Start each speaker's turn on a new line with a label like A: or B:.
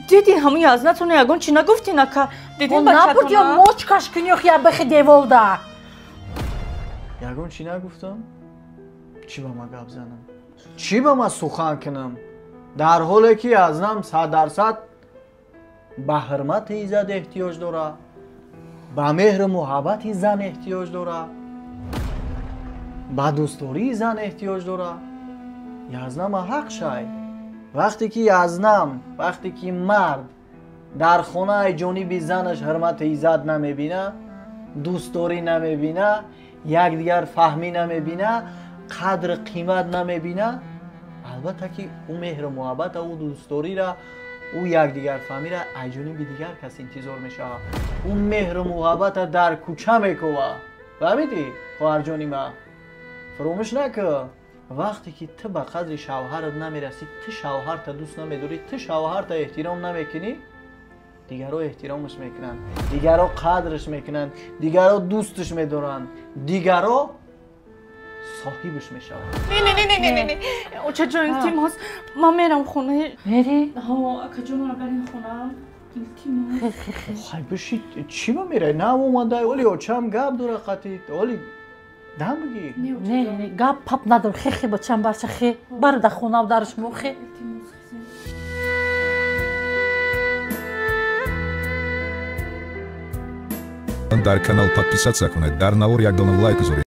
A: دیدین همون یازنتون یگون چی نگفتین اکا دیدین بچه‌تون
B: نبود یا موچ کاش کنیوخ یا بخی دیولده
C: یگون چی نگفتم؟ چی با ما گپ زنم؟ چی با ما سخن کنم؟ در حالی که ازنم 100% به حرمت ایزد احتیاج داره، به مهر محبت زن احتیاج داره، به دوستداری زن احتیاج داره. یزنم حق شای وقتی که یزنم، وقتی که مرد در خانه جانبی زنش حرمت ایزد نمیبینه، دوستداری نمیبینه، یکدیگر فهمی نمیبینه، قدر قیمت نمیبینه، البته که او مهر محبت او دوستداری را او یکدیگر فهمی را از جانب دیگر کس انتظار میشه. اون مهر محبت در کوچه میکوه. فهمیدی خواهر جانی ما؟ فراموش نکن وقتی که تو به قدر شوهرت نمیرسی، تو شوهرت دوست نمیداری، تو شوهرت احترام نمیکنی، دیگرها احترامش میکنن، دیگرها قدرش میکنن، دیگرها دوستش میدارن، دیگرها صاحبش میشن.
A: نه اوچه جان التماس ما میرم خونه.
B: میری؟
A: ها اکا جان اگر این خونم التماس
C: خواهی بشید چی با میره؟ نه اومده ولی اوچه هم گب داره قطعید ولی دم بگی.
B: نه گپ پاپ ندار خیخی با چند برچه خی برو در خونه و درش موخی.
D: Дар канал подписаться кунед, дар навор як дона лайк заред.